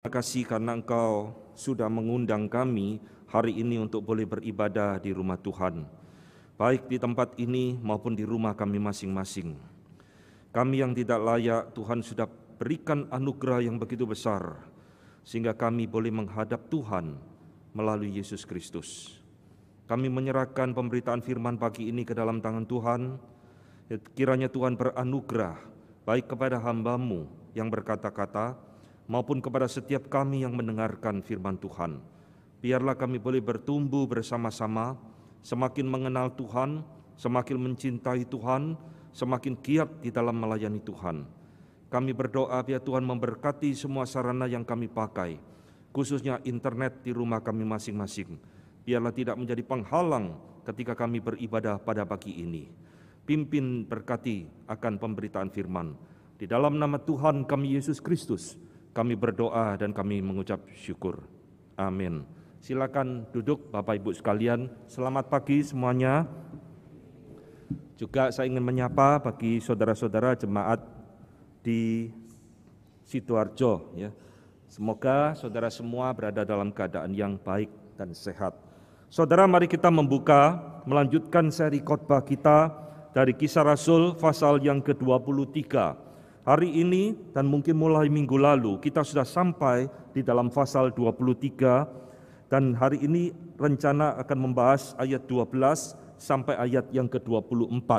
Terima kasih karena Engkau sudah mengundang kami hari ini untuk boleh beribadah di rumah Tuhan, baik di tempat ini maupun di rumah kami masing-masing. Kami yang tidak layak, Tuhan sudah berikan anugerah yang begitu besar, sehingga kami boleh menghadap Tuhan melalui Yesus Kristus. Kami menyerahkan pemberitaan firman pagi ini ke dalam tangan Tuhan. Kiranya Tuhan beranugerah baik kepada hamba-Mu yang berkata-kata, maupun kepada setiap kami yang mendengarkan firman Tuhan. Biarlah kami boleh bertumbuh bersama-sama, semakin mengenal Tuhan, semakin mencintai Tuhan, semakin giat di dalam melayani Tuhan. Kami berdoa biar Tuhan memberkati semua sarana yang kami pakai, khususnya internet di rumah kami masing-masing. Biarlah tidak menjadi penghalang ketika kami beribadah pada pagi ini. Pimpin berkati akan pemberitaan firman. Di dalam nama Tuhan kami Yesus Kristus, kami berdoa dan kami mengucap syukur. Amin. Silakan duduk Bapak Ibu sekalian. Selamat pagi semuanya. Juga saya ingin menyapa bagi saudara-saudara jemaat di Sidoarjo. Ya. Semoga saudara semua berada dalam keadaan yang baik dan sehat. Saudara, mari kita melanjutkan seri khotbah kita dari Kisah Rasul pasal yang ke-23. Hari ini dan mungkin mulai minggu lalu kita sudah sampai di dalam pasal 23 dan hari ini rencana akan membahas ayat 12 sampai ayat yang ke-24.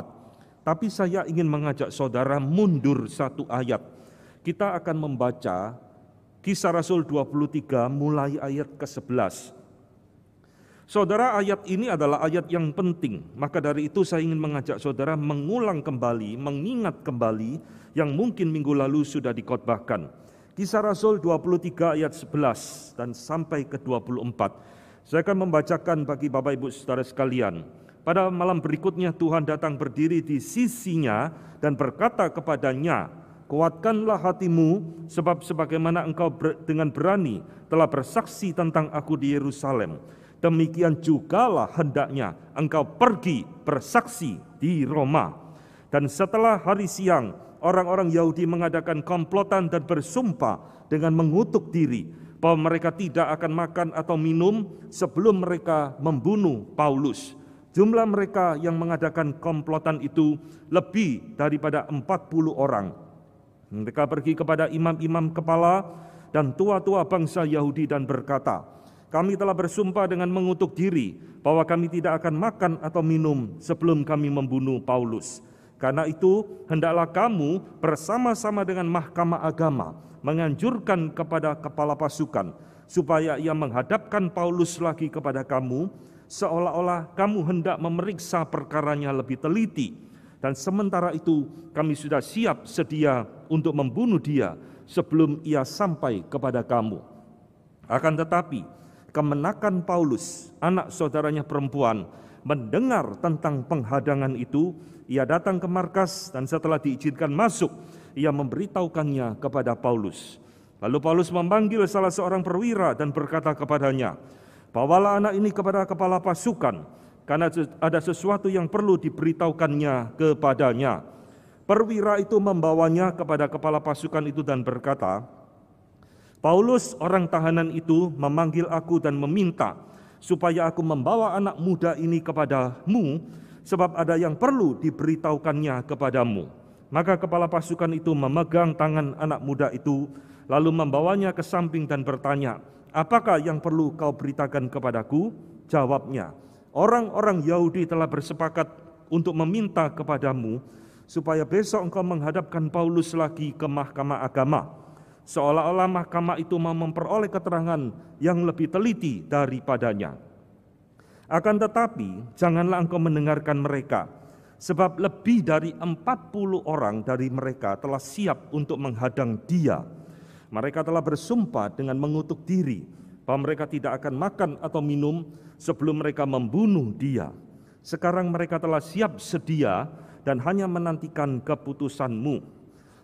Tapi saya ingin mengajak saudara mundur satu ayat. Kita akan membaca Kisah Rasul 23 mulai ayat ke-11. Saudara, ayat ini adalah ayat yang penting. Maka dari itu saya ingin mengajak saudara mengulang kembali, mengingat kembali yang mungkin minggu lalu sudah dikhotbahkan. Kisah Rasul 23 ayat 11 dan sampai ke 24. Saya akan membacakan bagi Bapak Ibu Saudara sekalian. Pada malam berikutnya Tuhan datang berdiri di sisinya dan berkata kepadanya, "Kuatkanlah hatimu, sebab sebagaimana engkau dengan berani telah bersaksi tentang aku di Yerusalem, demikian jugalah hendaknya engkau pergi bersaksi di Roma." Dan setelah hari siang, orang-orang Yahudi mengadakan komplotan dan bersumpah dengan mengutuk diri bahwa mereka tidak akan makan atau minum sebelum mereka membunuh Paulus. Jumlah mereka yang mengadakan komplotan itu lebih daripada 40 orang. Mereka pergi kepada imam-imam kepala dan tua-tua bangsa Yahudi dan berkata, "Kami telah bersumpah dengan mengutuk diri bahwa kami tidak akan makan atau minum sebelum kami membunuh Paulus. Karena itu, hendaklah kamu bersama-sama dengan mahkamah agama menganjurkan kepada kepala pasukan supaya ia menghadapkan Paulus lagi kepada kamu, seolah-olah kamu hendak memeriksa perkaranya lebih teliti. Dan sementara itu, kami sudah siap sedia untuk membunuh dia sebelum ia sampai kepada kamu. Akan tetapi, kemenakan Paulus, anak saudaranya perempuan, mendengar tentang penghadangan itu, ia datang ke markas dan setelah diizinkan masuk, ia memberitahukannya kepada Paulus. Lalu Paulus memanggil salah seorang perwira dan berkata kepadanya, "Bawalah anak ini kepada kepala pasukan, karena ada sesuatu yang perlu diberitahukannya kepadanya." Perwira itu membawanya kepada kepala pasukan itu dan berkata, "Paulus, orang tahanan itu, memanggil aku dan meminta supaya aku membawa anak muda ini kepadamu, sebab ada yang perlu diberitahukannya kepadamu." Maka kepala pasukan itu memegang tangan anak muda itu, lalu membawanya ke samping dan bertanya, "Apakah yang perlu kau beritakan kepadaku?" Jawabnya, "Orang-orang Yahudi telah bersepakat untuk meminta kepadamu, supaya besok engkau menghadapkan Paulus lagi ke mahkamah agama, seolah-olah mahkamah itu mau memperoleh keterangan yang lebih teliti daripadanya. Akan tetapi, janganlah engkau mendengarkan mereka, sebab lebih dari 40 orang dari mereka telah siap untuk menghadang dia. Mereka telah bersumpah dengan mengutuk diri bahwa mereka tidak akan makan atau minum sebelum mereka membunuh dia. Sekarang mereka telah siap sedia dan hanya menantikan keputusanmu."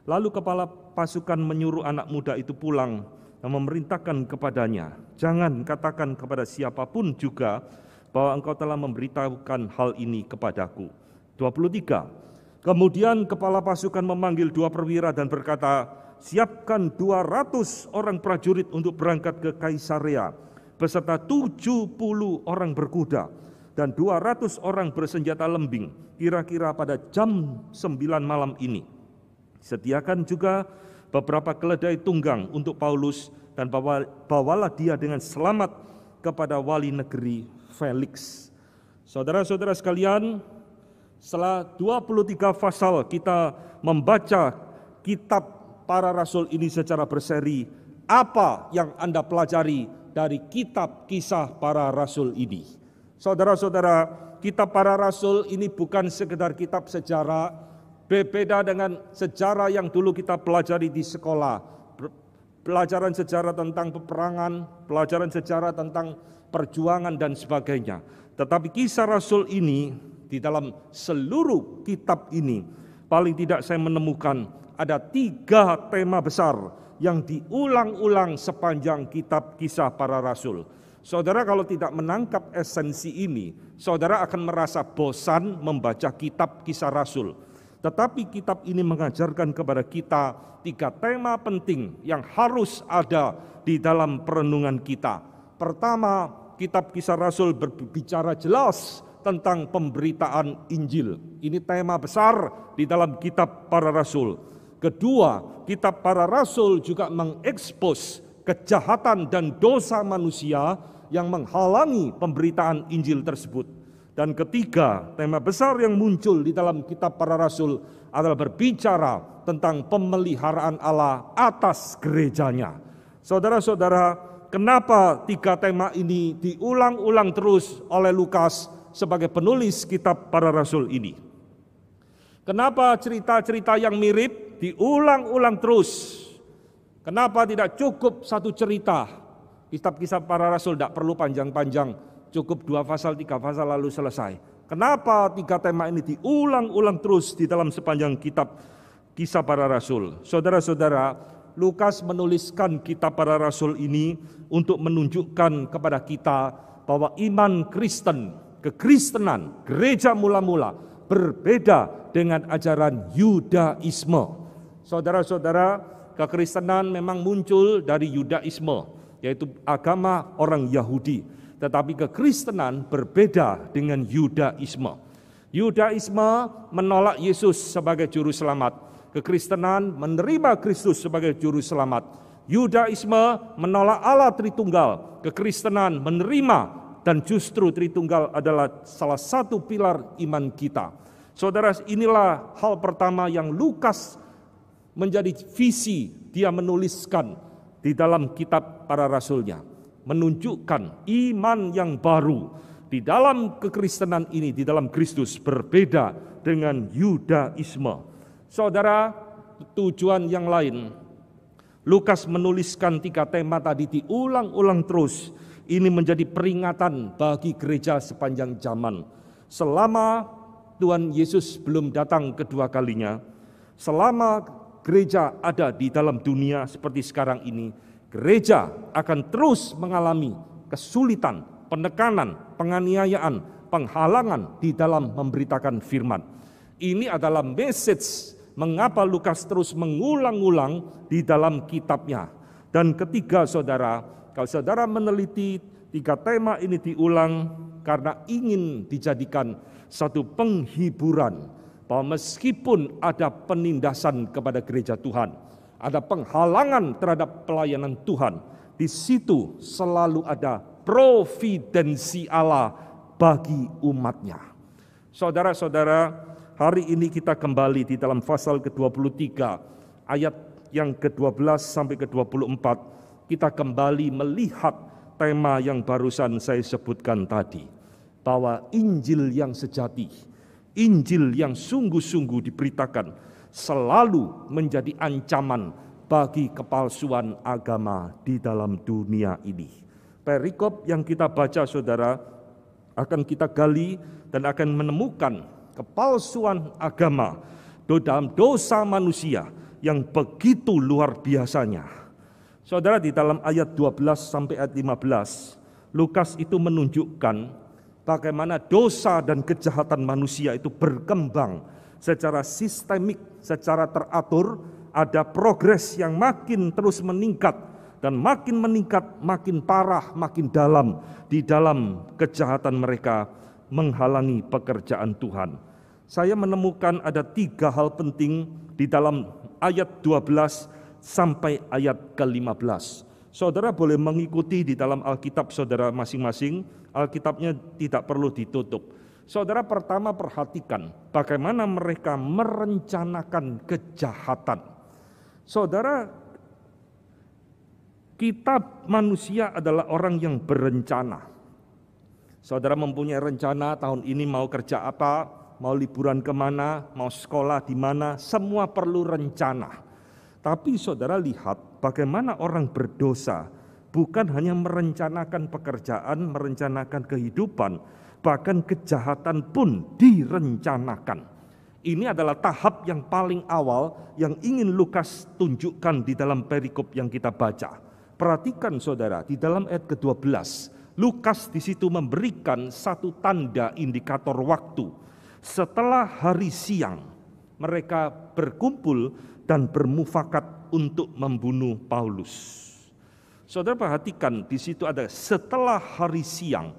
Lalu kepala pasukan menyuruh anak muda itu pulang dan memerintahkan kepadanya, "Jangan katakan kepada siapapun juga bahwa engkau telah memberitahukan hal ini kepadaku." 23. Kemudian kepala pasukan memanggil dua perwira dan berkata, siapkan 200 orang prajurit untuk berangkat ke Kaisarea, beserta 70 orang berkuda dan 200 orang bersenjata lembing, kira-kira pada jam 9 malam ini. Sediakan juga beberapa keledai tunggang untuk Paulus, dan bawalah dia dengan selamat kepada wali negeri Felix. Saudara-saudara sekalian, setelah 23 pasal kita membaca kitab para rasul ini secara berseri, apa yang Anda pelajari dari kitab kisah para rasul ini? Saudara-saudara, kitab para rasul ini bukan sekedar kitab sejarah, berbeda dengan sejarah yang dulu kita pelajari di sekolah. Pelajaran sejarah tentang peperangan, pelajaran sejarah tentang perjuangan dan sebagainya. Tetapi kisah rasul ini, di dalam seluruh kitab ini, paling tidak saya menemukan ada 3 tema besar yang diulang-ulang sepanjang kitab kisah para rasul. Saudara kalau tidak menangkap esensi ini, saudara akan merasa bosan membaca kitab kisah rasul. Tetapi kitab ini mengajarkan kepada kita 3 tema penting yang harus ada di dalam perenungan kita. Pertama, kitab kisah rasul berbicara jelas tentang pemberitaan Injil. Ini tema besar di dalam kitab para rasul. Kedua, kitab para rasul juga mengekspos kejahatan dan dosa manusia yang menghalangi pemberitaan Injil tersebut. Dan ketiga, tema besar yang muncul di dalam kitab para rasul adalah berbicara tentang pemeliharaan Allah atas gerejanya. Saudara-saudara, kenapa 3 tema ini diulang-ulang terus oleh Lukas sebagai penulis kitab para rasul ini? Kenapa cerita-cerita yang mirip diulang-ulang terus? Kenapa tidak cukup satu cerita? Kitab kisah para rasul tidak perlu panjang-panjang, cukup 2 pasal, 3 pasal lalu selesai. Kenapa 3 tema ini diulang-ulang terus di dalam sepanjang kitab kisah para rasul? Saudara-saudara, Lukas menuliskan kitab para rasul ini untuk menunjukkan kepada kita bahwa iman Kristen, kekristenan, gereja mula-mula berbeda dengan ajaran Yudaisme. Saudara-saudara, kekristenan memang muncul dari Yudaisme, yaitu agama orang Yahudi. Tetapi kekristenan berbeda dengan Yudaisme. Yudaisme menolak Yesus sebagai juru selamat. Kekristenan menerima Kristus sebagai juru selamat. Yudaisme menolak Allah Tritunggal. Kekristenan menerima, dan justru Tritunggal adalah salah satu pilar iman kita. Saudara, inilah hal pertama yang Lukas menjadi visi dia menuliskan di dalam kitab para rasulnya. Menunjukkan iman yang baru di dalam kekristenan ini, di dalam Kristus, berbeda dengan Yudaisme. Saudara, tujuan yang lain, Lukas menuliskan 3 tema tadi diulang-ulang terus. Ini menjadi peringatan bagi gereja sepanjang zaman. Selama Tuhan Yesus belum datang kedua kalinya, selama gereja ada di dalam dunia seperti sekarang ini, gereja akan terus mengalami kesulitan, penekanan, penganiayaan, penghalangan di dalam memberitakan firman. Ini adalah message mengapa Lukas terus mengulang-ulang di dalam kitabnya. Dan ketiga, saudara, kalau saudara meneliti 3 tema ini diulang karena ingin dijadikan satu penghiburan bahwa meskipun ada penindasan kepada gereja Tuhan, ada penghalangan terhadap pelayanan Tuhan, di situ selalu ada providensi Allah bagi umatnya. Saudara-saudara, hari ini kita kembali di dalam pasal ke-23, ayat yang ke-12 sampai ke-24, kita kembali melihat tema yang barusan saya sebutkan tadi, bahwa Injil yang sejati, Injil yang sungguh-sungguh diberitakan, selalu menjadi ancaman bagi kepalsuan agama di dalam dunia ini. Perikop yang kita baca, saudara, akan kita gali dan akan menemukan kepalsuan agama dalam dosa manusia yang begitu luar biasanya. Saudara, di dalam ayat 12 sampai ayat 15, Lukas itu menunjukkan bagaimana dosa dan kejahatan manusia itu berkembang secara sistemik, secara teratur, ada progres yang makin terus meningkat, dan makin meningkat, makin parah, makin dalam di dalam kejahatan mereka menghalangi pekerjaan Tuhan. Saya menemukan ada 3 hal penting di dalam ayat 12 sampai ayat ke-15. Saudara boleh mengikuti di dalam Alkitab saudara masing-masing, Alkitabnya tidak perlu ditutup. Saudara pertama perhatikan bagaimana mereka merencanakan kejahatan. Saudara, kita manusia adalah orang yang berencana. Saudara mempunyai rencana tahun ini mau kerja apa, mau liburan kemana, mau sekolah di mana, semua perlu rencana. Tapi saudara lihat bagaimana orang berdosa bukan hanya merencanakan pekerjaan, merencanakan kehidupan, bahkan kejahatan pun direncanakan. Ini adalah tahap yang paling awal yang ingin Lukas tunjukkan di dalam perikop yang kita baca. Perhatikan saudara, di dalam ayat ke-12, Lukas di situ memberikan satu tanda indikator waktu. Setelah hari siang, mereka berkumpul dan bermufakat untuk membunuh Paulus. Saudara perhatikan di situ ada setelah hari siang.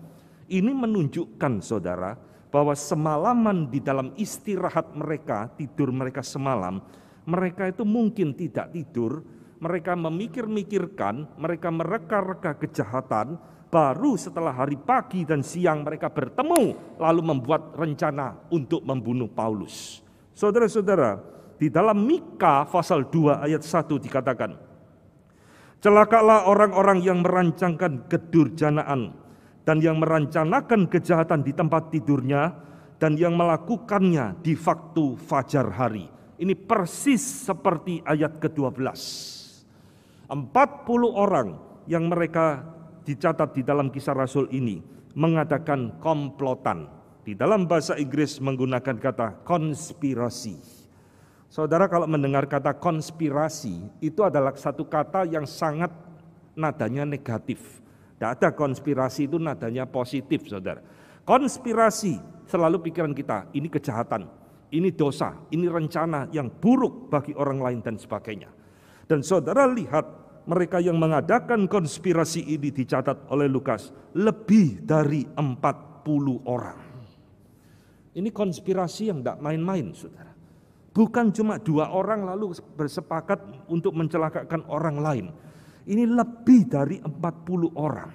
Ini menunjukkan saudara bahwa semalaman di dalam istirahat mereka, tidur mereka semalam, mereka itu mungkin tidak tidur, mereka memikir-mikirkan, mereka mereka-reka kejahatan, baru setelah hari pagi dan siang mereka bertemu, lalu membuat rencana untuk membunuh Paulus. Saudara-saudara, di dalam Mika pasal 2 ayat 1 dikatakan, celakalah orang-orang yang merancangkan kedurjanaan dan yang merencanakan kejahatan di tempat tidurnya dan yang melakukannya di waktu fajar hari. Ini persis seperti ayat ke-12. 40 orang yang mereka dicatat di dalam Kisah Rasul ini mengadakan komplotan. Di dalam bahasa Inggris menggunakan kata konspirasi. Saudara kalau mendengar kata konspirasi, itu adalah satu kata yang sangat nadanya negatif. Tidak ada konspirasi itu nadanya positif, saudara. Konspirasi selalu pikiran kita, ini kejahatan, ini dosa, ini rencana yang buruk bagi orang lain dan sebagainya. Dan saudara lihat, mereka yang mengadakan konspirasi ini dicatat oleh Lukas, lebih dari 40 orang. Ini konspirasi yang tidak main-main, saudara. Bukan cuma 2 orang lalu bersepakat untuk mencelakakan orang lain. Ini lebih dari 40 orang.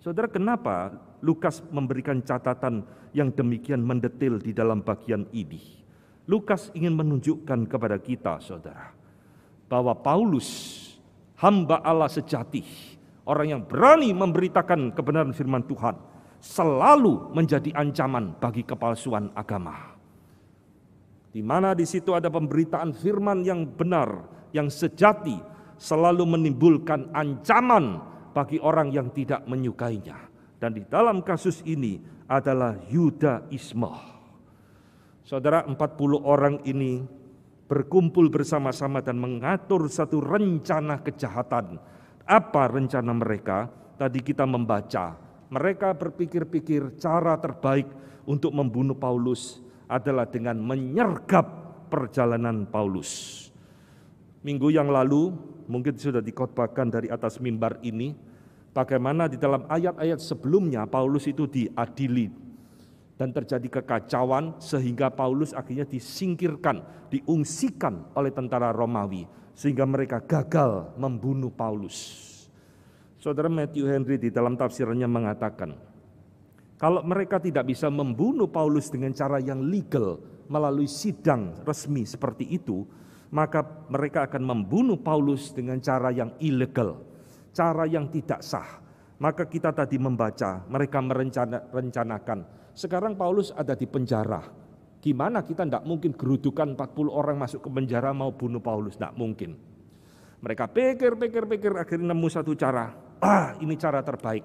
Saudara, kenapa Lukas memberikan catatan yang demikian mendetail di dalam bagian ini? Lukas ingin menunjukkan kepada kita, saudara, bahwa Paulus, hamba Allah sejati, orang yang berani memberitakan kebenaran firman Tuhan, selalu menjadi ancaman bagi kepalsuan agama. Di mana di situ ada pemberitaan firman yang benar, yang sejati, selalu menimbulkan ancaman bagi orang yang tidak menyukainya. Dan di dalam kasus ini adalah Yudaisme. Saudara, 40 orang ini berkumpul bersama-sama dan mengatur satu rencana kejahatan. Apa rencana mereka? Tadi kita membaca, mereka berpikir-pikir cara terbaik untuk membunuh Paulus adalah dengan menyergap perjalanan Paulus. Minggu yang lalu mungkin sudah dikhotbahkan dari atas mimbar ini, bagaimana di dalam ayat-ayat sebelumnya Paulus itu diadili dan terjadi kekacauan sehingga Paulus akhirnya disingkirkan, diungsikan oleh tentara Romawi sehingga mereka gagal membunuh Paulus. Saudara, Matthew Henry di dalam tafsirannya mengatakan, kalau mereka tidak bisa membunuh Paulus dengan cara yang legal melalui sidang resmi seperti itu, maka mereka akan membunuh Paulus dengan cara yang ilegal, cara yang tidak sah. Maka kita tadi membaca, mereka merencanakan. Sekarang Paulus ada di penjara. Gimana kita tidak mungkin gerudukan 40 orang masuk ke penjara mau bunuh Paulus, tidak mungkin. Mereka pikir, akhirnya nemu satu cara. Ini cara terbaik.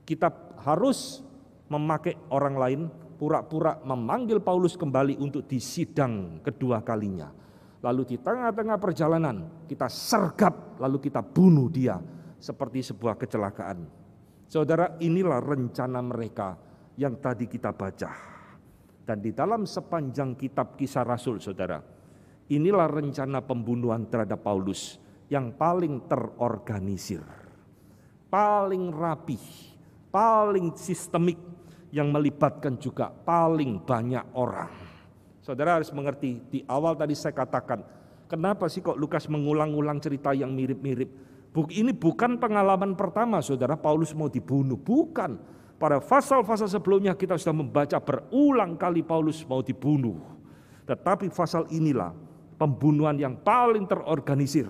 Kita harus memakai orang lain, pura-pura memanggil Paulus kembali untuk disidang kedua kalinya. Lalu di tengah-tengah perjalanan kita sergap, lalu kita bunuh dia seperti sebuah kecelakaan. Saudara, inilah rencana mereka yang tadi kita baca. Dan di dalam sepanjang kitab Kisah Rasul, saudara, Inilah rencana pembunuhan terhadap Paulus yang paling terorganisir, paling rapih, paling sistemik, yang melibatkan juga paling banyak orang. Saudara harus mengerti, di awal tadi saya katakan, kenapa sih kok Lukas mengulang-ulang cerita yang mirip-mirip? Ini bukan pengalaman pertama saudara Paulus mau dibunuh, bukan. Pada pasal-pasal sebelumnya kita sudah membaca berulang kali Paulus mau dibunuh. Tetapi pasal inilah pembunuhan yang paling terorganisir,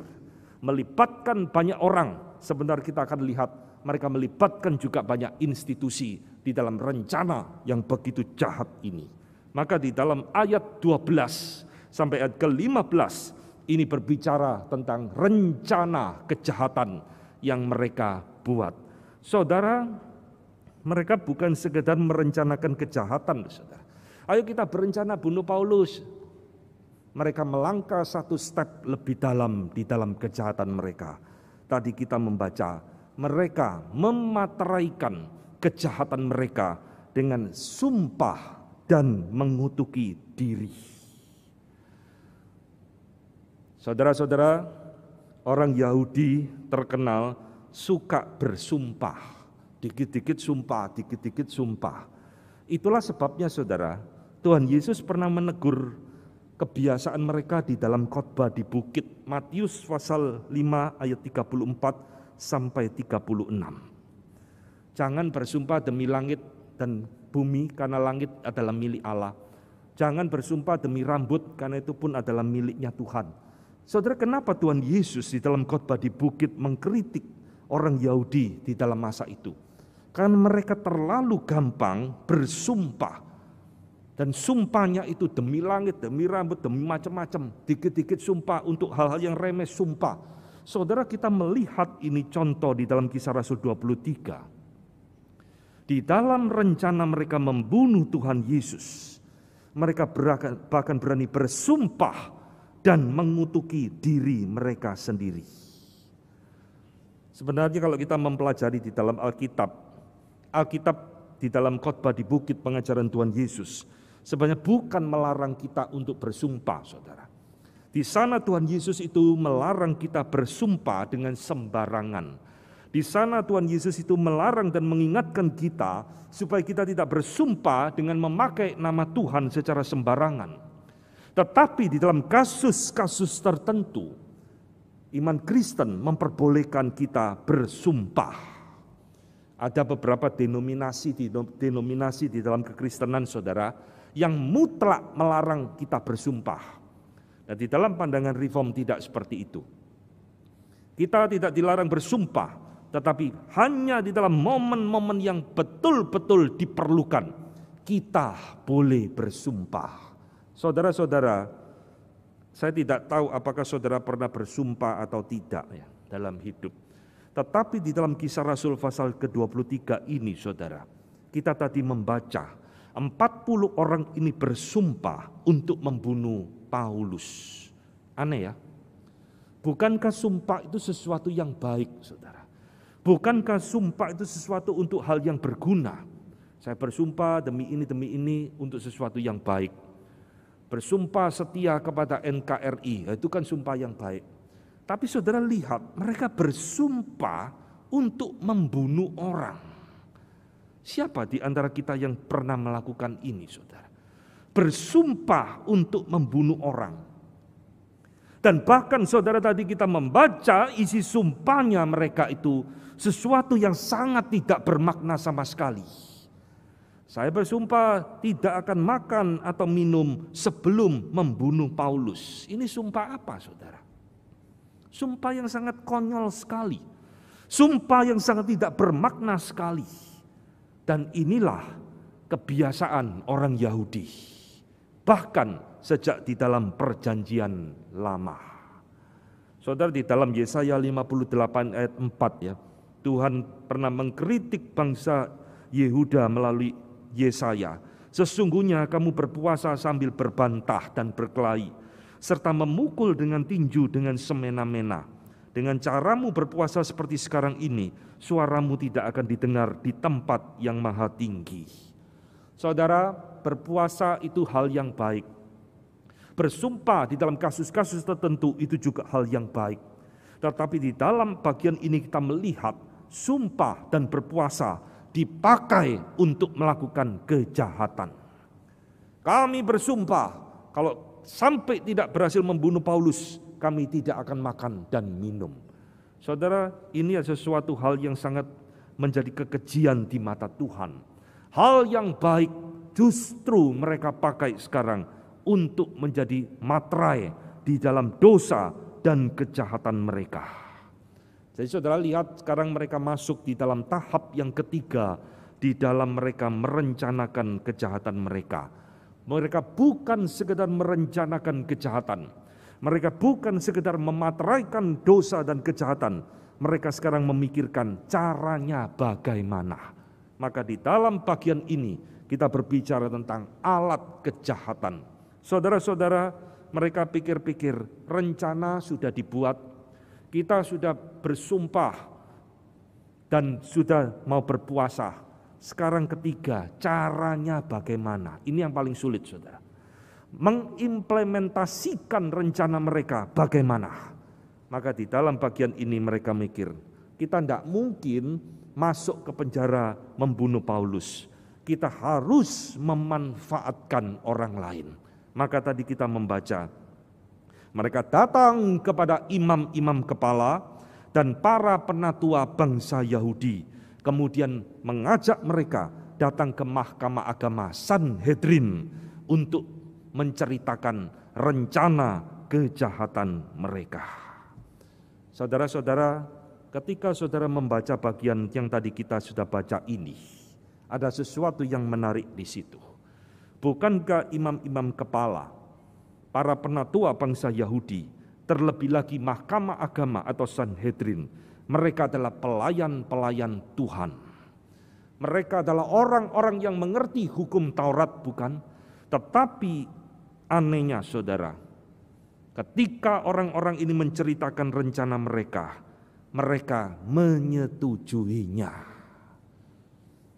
melibatkan banyak orang. Sebentar kita akan lihat mereka melibatkan juga banyak institusi di dalam rencana yang begitu jahat ini. Maka di dalam ayat 12 sampai ayat ke-15 ini berbicara tentang rencana kejahatan yang mereka buat. Saudara, mereka bukan sekedar merencanakan kejahatan, saudara. Ayo kita berencana bunuh Paulus. Mereka melangkah satu step lebih dalam di dalam kejahatan mereka. Tadi kita membaca, mereka memateraikan kejahatan mereka dengan sumpah dan mengutuki diri. Saudara-saudara, orang Yahudi terkenal suka bersumpah. Dikit-dikit sumpah, dikit-dikit sumpah. Itulah sebabnya saudara, Tuhan Yesus pernah menegur kebiasaan mereka di dalam khotbah di bukit. Matius pasal 5 ayat 34 sampai 36. Jangan bersumpah demi langit dan bumi karena langit adalah milik Allah. Jangan bersumpah demi rambut karena itu pun adalah miliknya Tuhan. Saudara, kenapa Tuhan Yesus di dalam khotbah di bukit mengkritik orang Yahudi di dalam masa itu? Karena mereka terlalu gampang bersumpah. Dan sumpahnya itu demi langit, demi rambut, demi macam-macam. Dikit-dikit sumpah untuk hal-hal yang remeh sumpah. Saudara, kita melihat ini contoh di dalam Kisah Rasul 23. Di dalam rencana mereka membunuh Tuhan Yesus, mereka bahkan berani bersumpah dan mengutuki diri mereka sendiri. Sebenarnya kalau kita mempelajari di dalam Alkitab di dalam khotbah di bukit pengajaran Tuhan Yesus, sebenarnya bukan melarang kita untuk bersumpah, saudara. Di sana Tuhan Yesus itu melarang kita bersumpah dengan sembarangan. Di sana Tuhan Yesus itu melarang dan mengingatkan kita supaya kita tidak bersumpah dengan memakai nama Tuhan secara sembarangan. Tetapi di dalam kasus-kasus tertentu, iman Kristen memperbolehkan kita bersumpah. Ada beberapa denominasi di dalam kekristenan, saudara, yang mutlak melarang kita bersumpah. Dan di dalam pandangan Reform tidak seperti itu. Kita tidak dilarang bersumpah, tetapi hanya di dalam momen-momen yang betul-betul diperlukan, kita boleh bersumpah. Saudara-saudara, saya tidak tahu apakah saudara pernah bersumpah atau tidak ya dalam hidup. Tetapi di dalam Kisah Rasul pasal ke-23 ini saudara, kita tadi membaca 40 orang ini bersumpah untuk membunuh Paulus. Aneh ya? Bukankah sumpah itu sesuatu yang baik saudara? Bukankah sumpah itu sesuatu untuk hal yang berguna? Saya bersumpah demi ini untuk sesuatu yang baik. Bersumpah setia kepada NKRI, itu kan sumpah yang baik. Tapi saudara lihat, mereka bersumpah untuk membunuh orang. Siapa di antara kita yang pernah melakukan ini, saudara? Bersumpah untuk membunuh orang. Dan bahkan saudara tadi kita membaca isi sumpahnya mereka itu sesuatu yang sangat tidak bermakna sama sekali. Saya bersumpah tidak akan makan atau minum sebelum membunuh Paulus. Ini sumpah apa, saudara? Sumpah yang sangat konyol sekali. Sumpah yang sangat tidak bermakna sekali. Dan inilah kebiasaan orang Yahudi. Bahkan sejak di dalam perjanjian lama. Saudara, di dalam Yesaya 58 ayat 4 ya, Tuhan pernah mengkritik bangsa Yehuda melalui Yesaya. Sesungguhnya kamu berpuasa sambil berbantah dan berkelahi, serta memukul dengan tinju dengan semena-mena. Dengan caramu berpuasa seperti sekarang ini, suaramu tidak akan didengar di tempat yang maha tinggi. Saudara, berpuasa itu hal yang baik. Bersumpah di dalam kasus-kasus tertentu itu juga hal yang baik. Tetapi di dalam bagian ini kita melihat sumpah dan berpuasa dipakai untuk melakukan kejahatan. Kami bersumpah kalau sampai tidak berhasil membunuh Paulus, kami tidak akan makan dan minum. Saudara, ini adalah sesuatu hal yang sangat menjadi kekejian di mata Tuhan. Hal yang baik justru mereka pakai sekarang untuk menjadi materai di dalam dosa dan kejahatan mereka. Jadi saudara lihat sekarang mereka masuk di dalam tahap yang ketiga di dalam mereka merencanakan kejahatan mereka. Mereka bukan sekedar merencanakan kejahatan. Mereka bukan sekedar memateraikan dosa dan kejahatan. Mereka sekarang memikirkan caranya bagaimana. Maka di dalam bagian ini kita berbicara tentang alat kejahatan. Saudara-saudara, mereka pikir-pikir rencana sudah dibuat. Kita sudah bersumpah dan sudah mau berpuasa. Sekarang ketiga, caranya bagaimana? Ini yang paling sulit, saudara. Mengimplementasikan rencana mereka bagaimana? Maka di dalam bagian ini mereka mikir, kita tidak mungkin masuk ke penjara membunuh Paulus. Kita harus memanfaatkan orang lain. Maka tadi kita membaca, mereka datang kepada imam-imam kepala dan para penatua bangsa Yahudi, kemudian mengajak mereka datang ke mahkamah agama Sanhedrin untuk menceritakan rencana kejahatan mereka. Saudara-saudara, ketika saudara membaca bagian yang tadi kita sudah baca ini, ada sesuatu yang menarik di situ. Bukankah imam-imam kepala, para penatua bangsa Yahudi, terlebih lagi mahkamah agama atau Sanhedrin, mereka adalah pelayan-pelayan Tuhan. Mereka adalah orang-orang yang mengerti hukum Taurat, bukan? Tetapi anehnya saudara, ketika orang-orang ini menceritakan rencana mereka, mereka menyetujuinya.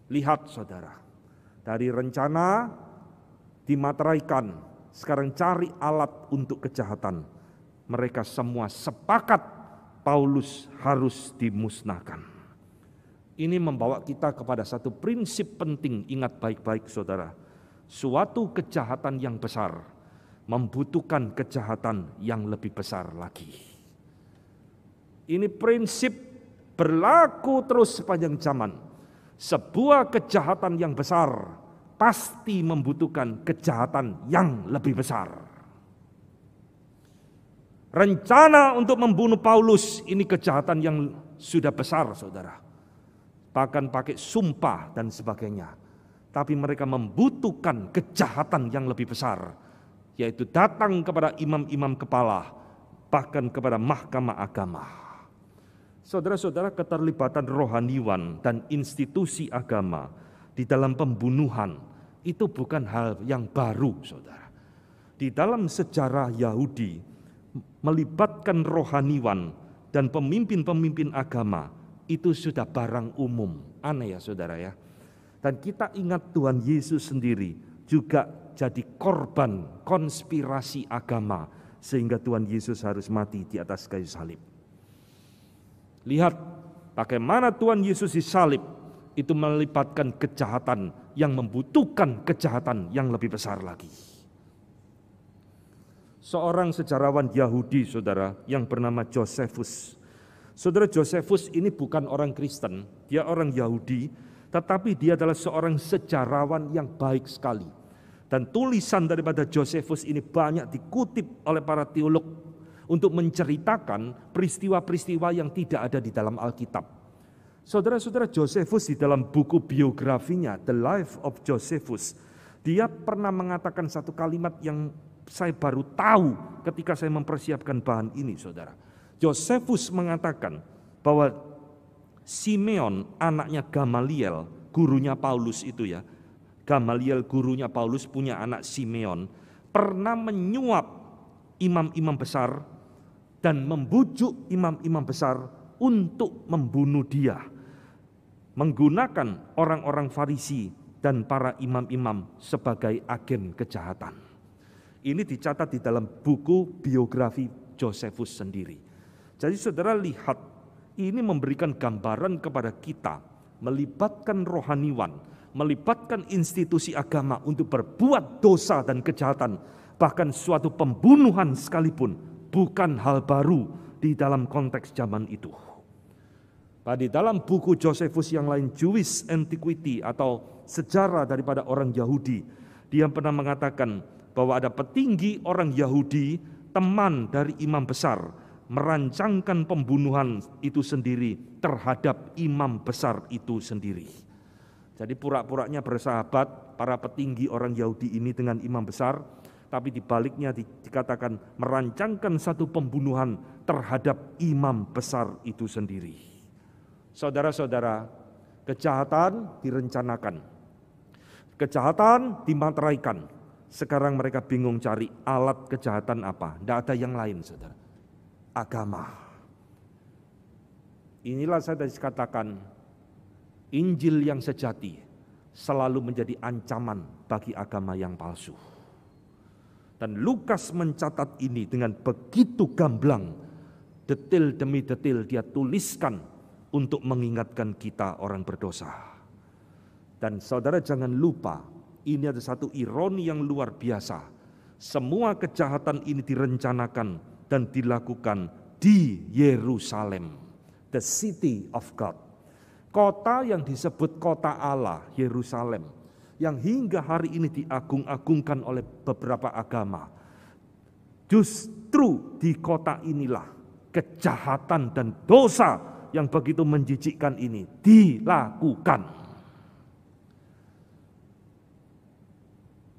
Lihat saudara, dari rencana dimateraikan, sekarang cari alat untuk kejahatan. Mereka semua sepakat Paulus harus dimusnahkan. Ini membawa kita kepada satu prinsip penting, ingat baik-baik saudara. Suatu kejahatan yang besar membutuhkan kejahatan yang lebih besar lagi. Ini prinsip berlaku terus sepanjang zaman. Sebuah kejahatan yang besar pasti membutuhkan kejahatan yang lebih besar. Rencana untuk membunuh Paulus ini kejahatan yang sudah besar, saudara. Bahkan pakai sumpah dan sebagainya. Tapi mereka membutuhkan kejahatan yang lebih besar, yaitu datang kepada imam-imam kepala, bahkan kepada mahkamah agama. Saudara-saudara, keterlibatan rohaniwan dan institusi agama di dalam pembunuhan itu bukan hal yang baru, saudara. Di dalam sejarah Yahudi, melibatkan rohaniwan dan pemimpin-pemimpin agama itu sudah barang umum. Aneh ya saudara ya. Dan kita ingat Tuhan Yesus sendiri juga jadi korban konspirasi agama sehingga Tuhan Yesus harus mati di atas kayu salib. Lihat bagaimana Tuhan Yesus disalib, itu melibatkan kejahatan yang membutuhkan kejahatan yang lebih besar lagi. Seorang sejarawan Yahudi, saudara, yang bernama Josephus. Saudara, Josephus ini bukan orang Kristen, dia orang Yahudi, tetapi dia adalah seorang sejarawan yang baik sekali. Dan tulisan daripada Josephus ini banyak dikutip oleh para teolog untuk menceritakan peristiwa-peristiwa yang tidak ada di dalam Alkitab. Saudara-saudara, Josephus di dalam buku biografinya, The Life of Josephus, dia pernah mengatakan satu kalimat yang saya baru tahu ketika saya mempersiapkan bahan ini, saudara. Josephus mengatakan bahwa Simeon, anaknya Gamaliel, gurunya Paulus itu ya, Gamaliel gurunya Paulus punya anak Simeon, pernah menyuap imam-imam besar dan membujuk imam-imam besar untuk membunuh dia, menggunakan orang-orang Farisi dan para imam-imam sebagai agen kejahatan. Ini dicatat di dalam buku biografi Josephus sendiri. Jadi saudara lihat, ini memberikan gambaran kepada kita, melibatkan rohaniwan, melibatkan institusi agama untuk berbuat dosa dan kejahatan, bahkan suatu pembunuhan sekalipun, bukan hal baru di dalam konteks zaman itu. Di dalam buku Josephus yang lain, Jewish Antiquity atau sejarah daripada orang Yahudi, dia pernah mengatakan bahwa ada petinggi orang Yahudi, teman dari imam besar, merancangkan pembunuhan itu sendiri terhadap imam besar itu sendiri. Jadi pura-puranya bersahabat para petinggi orang Yahudi ini dengan imam besar, tapi di baliknya dikatakan merancangkan satu pembunuhan terhadap imam besar itu sendiri. Saudara-saudara, kejahatan direncanakan, kejahatan dimateraikan. Sekarang mereka bingung cari alat kejahatan apa. Tidak ada yang lain, saudara. Agama. Inilah saya tadi katakan, Injil yang sejati selalu menjadi ancaman bagi agama yang palsu. Dan Lukas mencatat ini dengan begitu gamblang, detil demi detil dia tuliskan untuk mengingatkan kita orang berdosa. Dan saudara jangan lupa, ini ada satu ironi yang luar biasa. Semua kejahatan ini direncanakan dan dilakukan di Yerusalem, the city of God. Kota yang disebut kota Allah, Yerusalem, yang hingga hari ini diagung-agungkan oleh beberapa agama. Justru di kota inilah kejahatan dan dosa yang begitu menjijikkan ini dilakukan.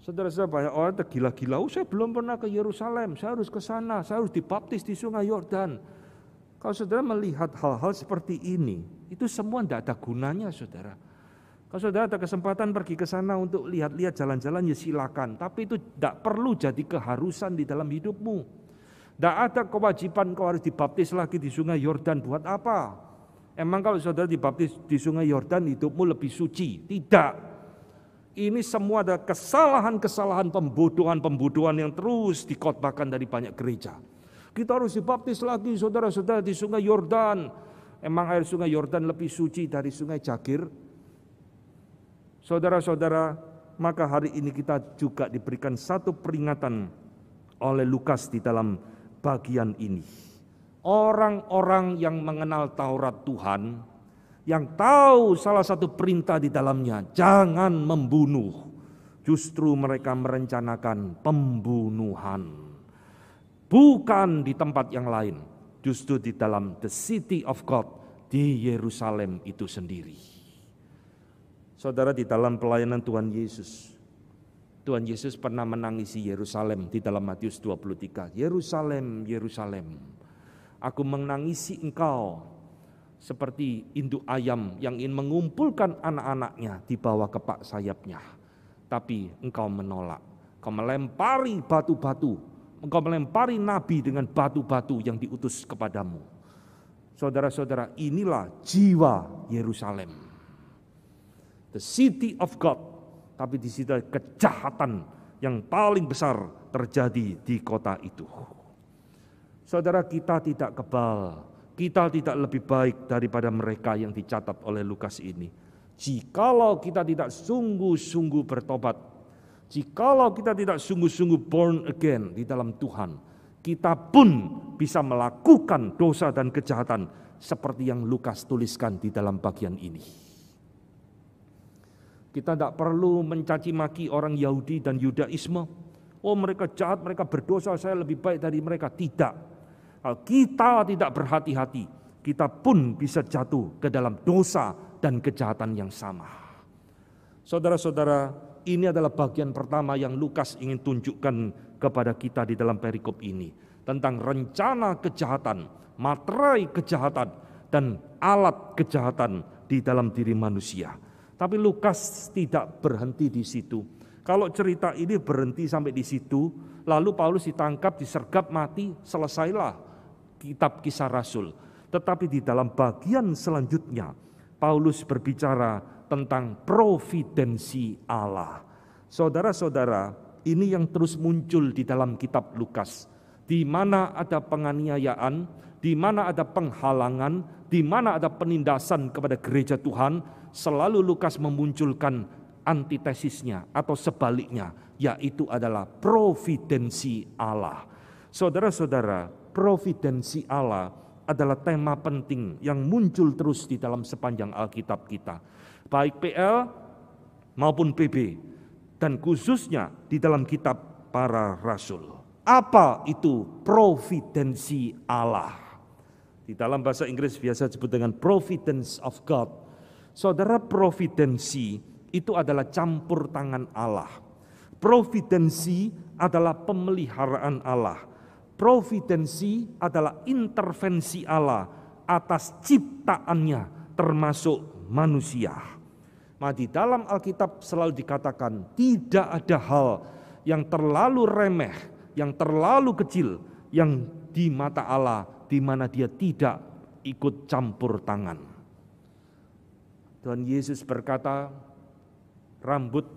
Saudara-saudara, banyak orang tergila-gila, saya belum pernah ke Yerusalem, saya harus ke sana, saya harus dibaptis di Sungai Yordan. Kalau saudara melihat hal-hal seperti ini, itu semua tidak ada gunanya, saudara. Kalau saudara ada kesempatan pergi ke sana untuk lihat-lihat jalan-jalan, ya silakan. Tapi itu tidak perlu jadi keharusan di dalam hidupmu. Tidak ada kewajiban kau harus dibaptis lagi di Sungai Yordan, buat apa? Emang kalau saudara dibaptis di Sungai Yordan, hidupmu lebih suci? Tidak. Ini semua ada kesalahan-kesalahan, pembodohan-pembodohan yang terus dikhotbahkan dari banyak gereja. Kita harus dibaptis lagi saudara-saudara di Sungai Yordan. Emang air Sungai Yordan lebih suci dari Sungai Jagir? Saudara-saudara, maka hari ini kita juga diberikan satu peringatan oleh Lukas di dalam bagian ini. Orang-orang yang mengenal Taurat Tuhan, yang tahu salah satu perintah di dalamnya, jangan membunuh. Justru mereka merencanakan pembunuhan. Bukan di tempat yang lain, justru di dalam the city of God, di Yerusalem itu sendiri. Saudara, di dalam pelayanan Tuhan Yesus pernah menangisi Yerusalem di dalam Matius 23. Yerusalem, Yerusalem, aku menangisi engkau seperti induk ayam yang ingin mengumpulkan anak-anaknya di bawah kepak sayapnya. Tapi engkau menolak, engkau melempari batu-batu, engkau melempari nabi dengan batu-batu yang diutus kepadamu. Saudara-saudara, inilah jiwa Yerusalem, the city of God. Tapi di situ kejahatan yang paling besar terjadi di kota itu. Saudara, kita tidak kebal, kita tidak lebih baik daripada mereka yang dicatat oleh Lukas ini. Jikalau kita tidak sungguh-sungguh bertobat, jikalau kita tidak sungguh-sungguh born again di dalam Tuhan, kita pun bisa melakukan dosa dan kejahatan seperti yang Lukas tuliskan di dalam bagian ini. Kita tidak perlu mencaci maki orang Yahudi dan Yudaisme. Oh, mereka jahat, mereka berdosa, saya lebih baik dari mereka. Tidak. Kalau kita tidak berhati-hati, kita pun bisa jatuh ke dalam dosa dan kejahatan yang sama. Saudara-saudara, ini adalah bagian pertama yang Lukas ingin tunjukkan kepada kita di dalam perikop ini. Tentang rencana kejahatan, materai kejahatan, dan alat kejahatan di dalam diri manusia. Tapi Lukas tidak berhenti di situ. Kalau cerita ini berhenti sampai di situ, lalu Paulus ditangkap, disergap, mati, selesailah kitab Kisah Rasul. Tetapi di dalam bagian selanjutnya, Paulus berbicara tentang providensi Allah. Saudara-saudara, Ini yang terus muncul di dalam kitab Lukas. Di mana ada penganiayaan, di mana ada penghalangan, di mana ada penindasan kepada gereja Tuhan, selalu Lukas memunculkan antitesisnya atau sebaliknya, yaitu adalah providensi Allah. Saudara-saudara, providensi Allah adalah tema penting yang muncul terus di dalam sepanjang Alkitab kita. Baik PL maupun PB, dan khususnya di dalam kitab para rasul. Apa itu providensi Allah? Di dalam bahasa Inggris biasa disebut dengan providence of God. Saudara, providensi itu adalah campur tangan Allah. Providensi adalah pemeliharaan Allah. Providensi adalah intervensi Allah atas ciptaannya termasuk manusia. Nah, di dalam Alkitab selalu dikatakan tidak ada hal yang terlalu remeh, yang terlalu kecil, yang di mata Allah di mana Dia tidak ikut campur tangan. Tuhan Yesus berkata, rambut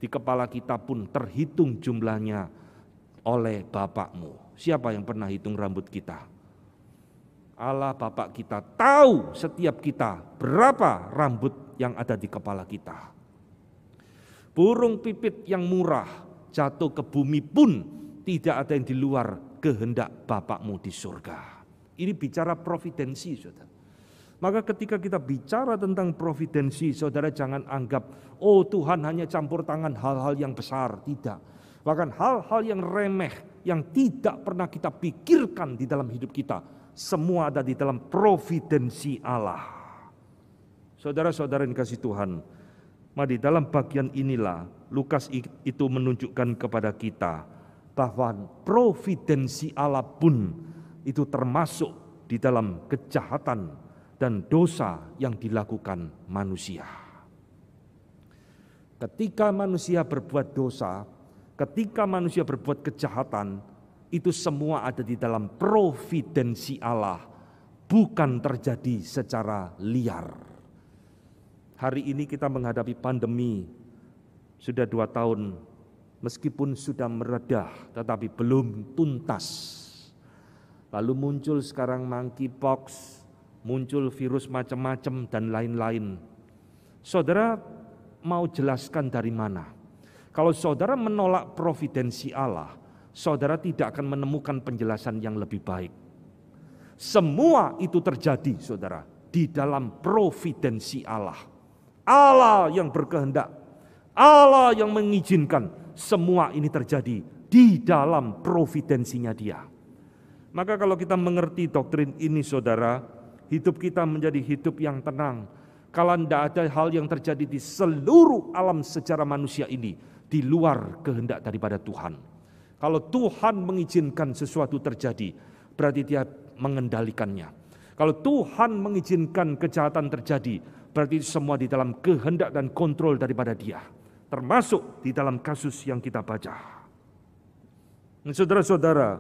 di kepala kita pun terhitung jumlahnya oleh Bapakmu. Siapa yang pernah hitung rambut kita? Allah Bapak kita tahu setiap kita berapa rambut yang ada di kepala kita. Burung pipit yang murah jatuh ke bumi pun tidak ada yang di luar kehendak Bapakmu di surga. Ini bicara providensi, saudara. Maka ketika kita bicara tentang providensi, saudara jangan anggap, oh Tuhan hanya campur tangan hal-hal yang besar. Tidak. Bahkan hal-hal yang remeh, yang tidak pernah kita pikirkan di dalam hidup kita, semua ada di dalam providensi Allah. Saudara-saudara yang dikasihi Tuhan, di dalam bagian inilah Lukas itu menunjukkan kepada kita bahwa providensi Allah pun itu termasuk di dalam kejahatan dan dosa yang dilakukan manusia. Ketika manusia berbuat dosa, ketika manusia berbuat kejahatan, itu semua ada di dalam providensi Allah, bukan terjadi secara liar. Hari ini kita menghadapi pandemi, sudah 2 tahun, meskipun sudah meredah, tetapi belum tuntas. Lalu muncul sekarang monkeypox, muncul virus macam-macam dan lain-lain. Saudara mau jelaskan dari mana? Kalau saudara menolak providensi Allah, saudara tidak akan menemukan penjelasan yang lebih baik. Semua itu terjadi, saudara, di dalam providensi Allah. Allah yang berkehendak, Allah yang mengizinkan semua ini terjadi di dalam providensinya Dia. Maka kalau kita mengerti doktrin ini, saudara, hidup kita menjadi hidup yang tenang. Kalau tidak ada hal yang terjadi di seluruh alam sejarah manusia ini di luar kehendak daripada Tuhan. Kalau Tuhan mengizinkan sesuatu terjadi, berarti Dia mengendalikannya. Kalau Tuhan mengizinkan kejahatan terjadi, berarti semua di dalam kehendak dan kontrol daripada Dia. Termasuk di dalam kasus yang kita baca. Saudara-saudara,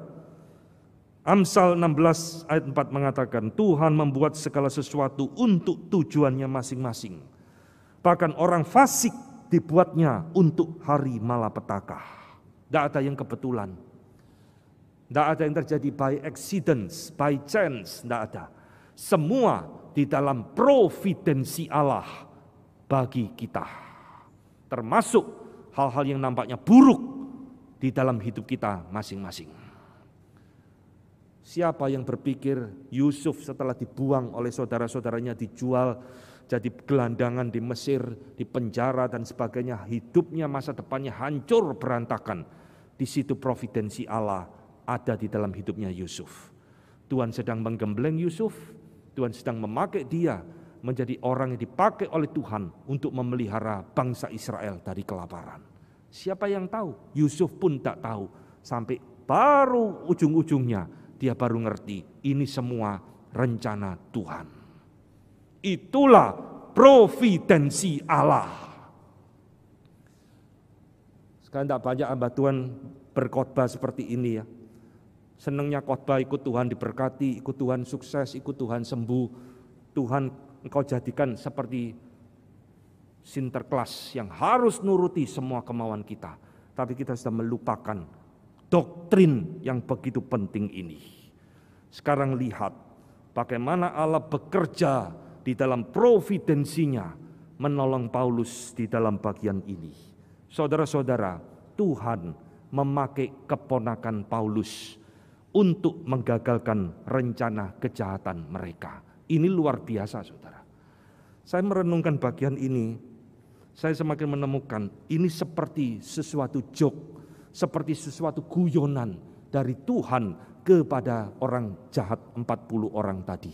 Amsal 16 ayat 4 mengatakan, Tuhan membuat segala sesuatu untuk tujuannya masing-masing. Bahkan orang fasik dibuatnya untuk hari malapetaka. Tidak ada yang kebetulan. Tidak ada yang terjadi by accidents, by chance, tidak ada. Semua di dalam providensi Allah bagi kita. Termasuk hal-hal yang nampaknya buruk di dalam hidup kita masing-masing. Siapa yang berpikir Yusuf setelah dibuang oleh saudara-saudaranya, dijual jadi gelandangan di Mesir, di penjara dan sebagainya, hidupnya, masa depannya hancur berantakan. Di situ providensi Allah ada di dalam hidupnya Yusuf. Tuhan sedang menggembleng Yusuf, Tuhan sedang memakai dia menjadi orang yang dipakai oleh Tuhan untuk memelihara bangsa Israel dari kelaparan. Siapa yang tahu? Yusuf pun tak tahu. Sampai baru ujung-ujungnya dia baru ngerti, ini semua rencana Tuhan. Itulah providensi Allah. Sekarang tidak banyak hamba Tuhan berkhotbah seperti ini ya. Senangnya khotbah, ikut Tuhan diberkati, ikut Tuhan sukses, ikut Tuhan sembuh. Tuhan engkau jadikan seperti Sinterklas yang harus nuruti semua kemauan kita. tapi kita sudah melupakan doktrin yang begitu penting ini. Sekarang lihat bagaimana Allah bekerja di dalam providensinya menolong Paulus di dalam bagian ini. Saudara-saudara, Tuhan memakai keponakan Paulus untuk menggagalkan rencana kejahatan mereka. Ini luar biasa, saudara. Saya merenungkan bagian ini, saya semakin menemukan ini seperti sesuatu joke, seperti sesuatu guyonan dari Tuhan kepada orang jahat 40 orang tadi.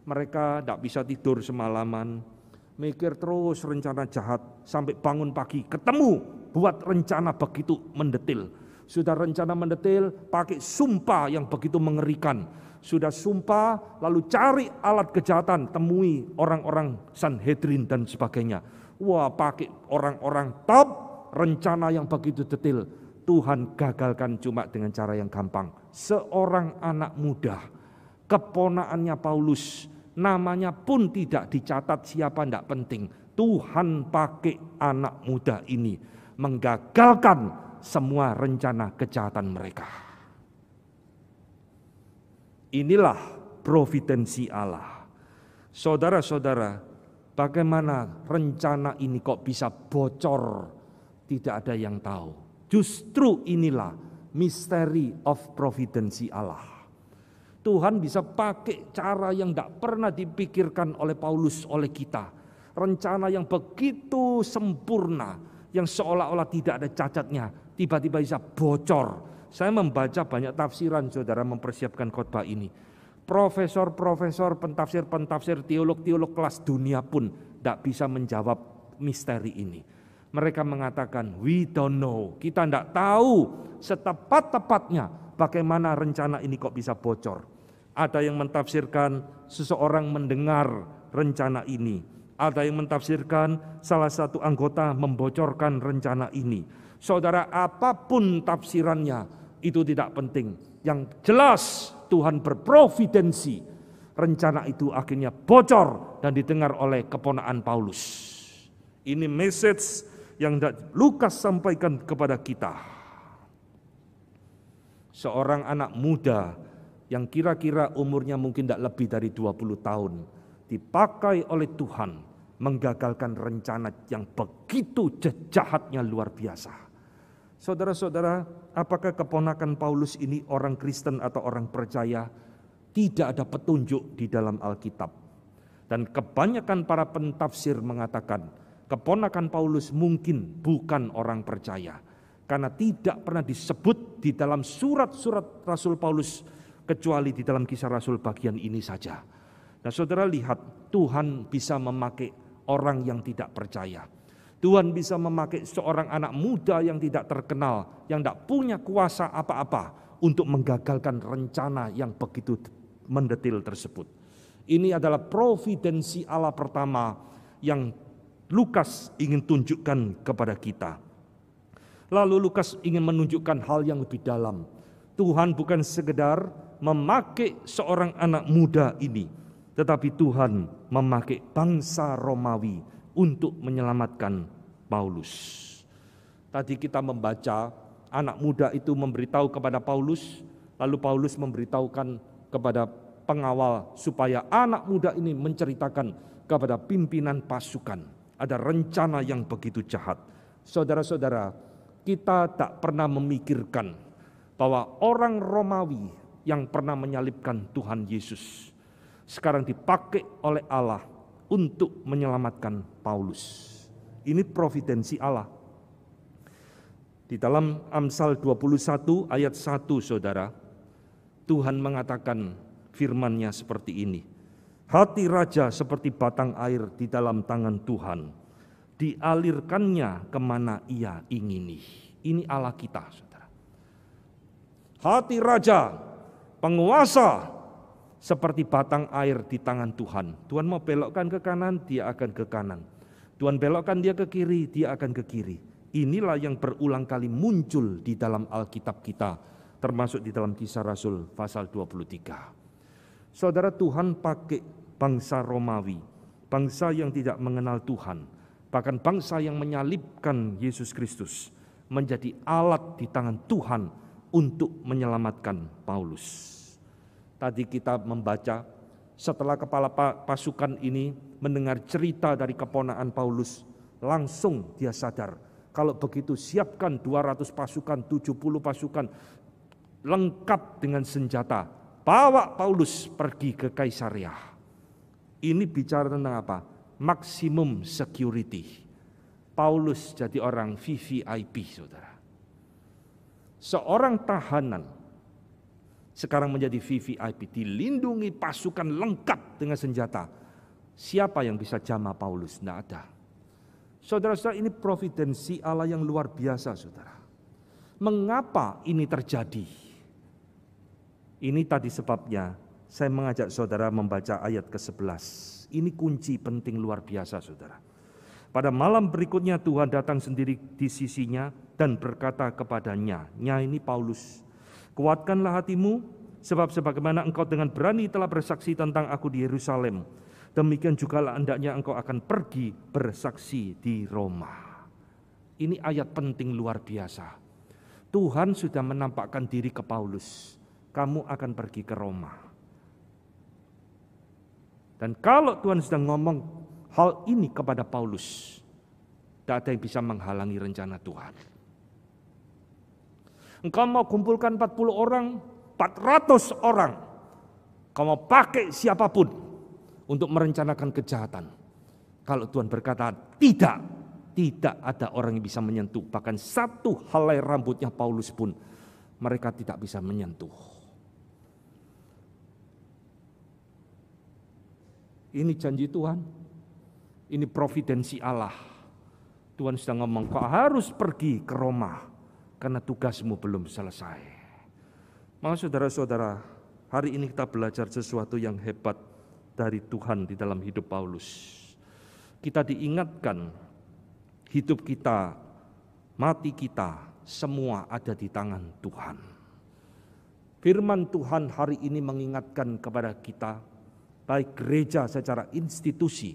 Mereka tidak bisa tidur semalaman, mikir terus rencana jahat, sampai bangun pagi ketemu buat rencana begitu mendetil. Sudah rencana mendetil pakai sumpah yang begitu mengerikan. Sudah sumpah lalu cari alat kejahatan, temui orang-orang Sanhedrin dan sebagainya. Wah, pakai orang-orang top, rencana yang begitu detail. Tuhan gagalkan cuma dengan cara yang gampang. Seorang anak muda, keponakannya Paulus, namanya pun tidak dicatat, siapa tidak penting. Tuhan pakai anak muda ini menggagalkan semua rencana kejahatan mereka. Inilah providensi Allah. Saudara-saudara, bagaimana rencana ini kok bisa bocor? Tidak ada yang tahu. Justru inilah misteri of providensi Allah. Tuhan bisa pakai cara yang tidak pernah dipikirkan oleh Paulus, oleh kita. Rencana yang begitu sempurna, yang seolah-olah tidak ada cacatnya, tiba-tiba bisa bocor. Saya membaca banyak tafsiran, saudara, mempersiapkan khotbah ini. Profesor-profesor, pentafsir-pentafsir, teolog-teolog kelas dunia pun tidak bisa menjawab misteri ini. Mereka mengatakan, we don't know. Kita tidak tahu setepat-tepatnya bagaimana rencana ini kok bisa bocor. Ada yang mentafsirkan seseorang mendengar rencana ini. Ada yang mentafsirkan salah satu anggota membocorkan rencana ini. Saudara, apapun tafsirannya itu tidak penting. Yang jelas Tuhan berprovidensi. Rencana itu akhirnya bocor dan didengar oleh keponakan Paulus. Ini message yang Lukas sampaikan kepada kita. Seorang anak muda yang kira-kira umurnya mungkin tidak lebih dari 20 tahun. Dipakai oleh Tuhan menggagalkan rencana yang begitu jahatnya luar biasa. Saudara-saudara, apakah keponakan Paulus ini orang Kristen atau orang percaya? Tidak ada petunjuk di dalam Alkitab. Dan kebanyakan para pentafsir mengatakan keponakan Paulus mungkin bukan orang percaya. Karena tidak pernah disebut di dalam surat-surat Rasul Paulus kecuali di dalam Kisah Rasul bagian ini saja. Nah, saudara lihat, Tuhan bisa memakai orang yang tidak percaya. Tuhan bisa memakai seorang anak muda yang tidak terkenal, yang tidak punya kuasa apa-apa untuk menggagalkan rencana yang begitu mendetil tersebut. Ini adalah providensi Allah pertama yang Lukas ingin tunjukkan kepada kita. Lalu Lukas ingin menunjukkan hal yang lebih dalam. Tuhan bukan sekedar memakai seorang anak muda ini, tetapi Tuhan memakai bangsa Romawi untuk menyelamatkan Paulus. Tadi kita membaca anak muda itu memberitahu kepada Paulus, lalu Paulus memberitahukan kepada pengawal supaya anak muda ini menceritakan kepada pimpinan pasukan. Ada rencana yang begitu jahat. Saudara-saudara, kita tak pernah memikirkan bahwa orang Romawi yang pernah menyalibkan Tuhan Yesus sekarang dipakai oleh Allah untuk menyelamatkan Paulus. Ini providensi Allah. Di dalam Amsal 21 ayat 1, saudara, Tuhan mengatakan firman-Nya seperti ini. Hati raja seperti batang air di dalam tangan Tuhan, dialirkannya kemana ia ingini. Ini Allah kita, saudara. Hati raja, penguasa, seperti batang air di tangan Tuhan. Tuhan mau belokkan ke kanan, dia akan ke kanan. Tuhan belokkan dia ke kiri, dia akan ke kiri. Inilah yang berulang kali muncul di dalam Alkitab kita, termasuk di dalam Kisah Rasul pasal 23. Saudara, Tuhan pakai bangsa Romawi, bangsa yang tidak mengenal Tuhan, bahkan bangsa yang menyalibkan Yesus Kristus, menjadi alat di tangan Tuhan untuk menyelamatkan Paulus. Tadi kita membaca setelah kepala pasukan ini mendengar cerita dari keponakan Paulus, langsung dia sadar, kalau begitu siapkan 200 pasukan, 70 pasukan, lengkap dengan senjata, bawa Paulus pergi ke Kaisarea. Ini bicara tentang apa? Maksimum security. Paulus jadi orang VVIP, saudara. Seorang tahanan sekarang menjadi VVIP, dilindungi pasukan lengkap dengan senjata. Siapa yang bisa jamah Paulus? Tidak ada. Saudara-saudara, ini providensi Allah yang luar biasa, saudara. Mengapa ini terjadi? Ini tadi sebabnya saya mengajak saudara membaca ayat ke-11. Ini kunci penting luar biasa, saudara. Pada malam berikutnya Tuhan datang sendiri di sisinya dan berkata kepadanya, ini Paulus, kuatkanlah hatimu, sebab sebagaimana engkau dengan berani telah bersaksi tentang aku di Yerusalem, demikian jugalah hendaknya engkau akan pergi bersaksi di Roma. Ini ayat penting luar biasa. Tuhan sudah menampakkan diri ke Paulus, kamu akan pergi ke Roma. Dan kalau Tuhan sedang ngomong hal ini kepada Paulus, tidak ada yang bisa menghalangi rencana Tuhan. Engkau mau kumpulkan 40 orang, 400 orang, kau mau pakai siapapun untuk merencanakan kejahatan. Kalau Tuhan berkata tidak ada orang yang bisa menyentuh. Bahkan satu helai rambutnya Paulus pun mereka tidak bisa menyentuh. Ini janji Tuhan. Ini providensi Allah. Tuhan sedang ngomong, kau harus pergi ke Roma karena tugasmu belum selesai. Maka saudara-saudara, hari ini kita belajar sesuatu yang hebat dari Tuhan di dalam hidup Paulus. Kita diingatkan hidup kita, mati kita, semua ada di tangan Tuhan. Firman Tuhan hari ini mengingatkan kepada kita, baik gereja secara institusi,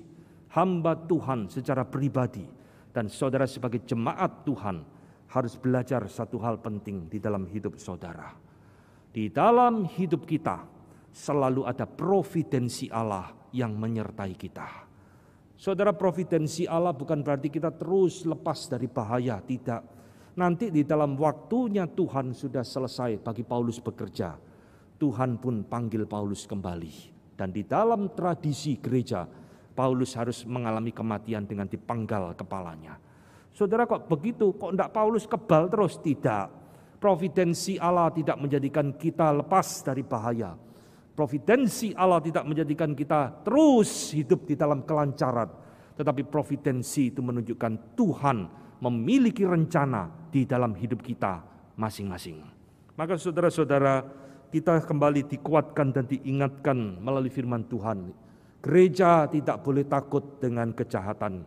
hamba Tuhan secara pribadi, dan saudara sebagai jemaat Tuhan harus belajar satu hal penting di dalam hidup saudara. Di dalam hidup kita selalu ada providensi Allah yang menyertai kita. Saudara, providensi Allah bukan berarti kita terus lepas dari bahaya, tidak. Nanti di dalam waktunya Tuhan sudah selesai bagi Paulus bekerja, Tuhan pun panggil Paulus kembali. Dan di dalam tradisi gereja, Paulus harus mengalami kematian dengan dipenggal kepalanya. Saudara, kok begitu? Kok enggak Paulus kebal terus? Tidak. Providensi Allah tidak menjadikan kita lepas dari bahaya. Providensi Allah tidak menjadikan kita terus hidup di dalam kelancaran. Tetapi providensi itu menunjukkan Tuhan memiliki rencana di dalam hidup kita masing-masing. Maka saudara-saudara, kita kembali dikuatkan dan diingatkan melalui firman Tuhan. Gereja tidak boleh takut dengan kejahatan.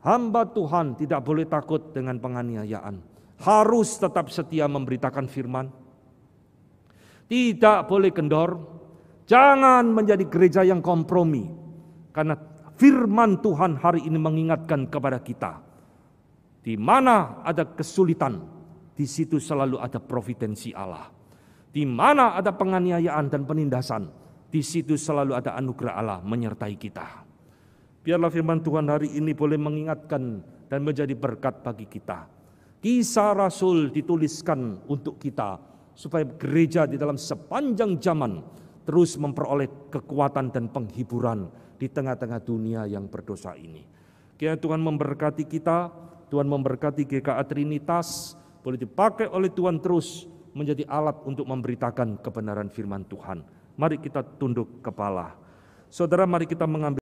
Hamba Tuhan tidak boleh takut dengan penganiayaan. Harus tetap setia memberitakan firman. Tidak boleh kendor. Jangan menjadi gereja yang kompromi. Karena firman Tuhan hari ini mengingatkan kepada kita. Di mana ada kesulitan, di situ selalu ada providensi Allah. Di mana ada penganiayaan dan penindasan, di situ selalu ada anugerah Allah menyertai kita. Biarlah firman Tuhan hari ini boleh mengingatkan dan menjadi berkat bagi kita. Kisah Rasul dituliskan untuk kita, supaya gereja di dalam sepanjang zaman terus memperoleh kekuatan dan penghiburan di tengah-tengah dunia yang berdosa ini. Kiranya Tuhan memberkati kita, Tuhan memberkati GKA Trinitas, boleh dipakai oleh Tuhan terus menjadi alat untuk memberitakan kebenaran firman Tuhan. Mari kita tunduk kepala. Saudara, mari kita mengambil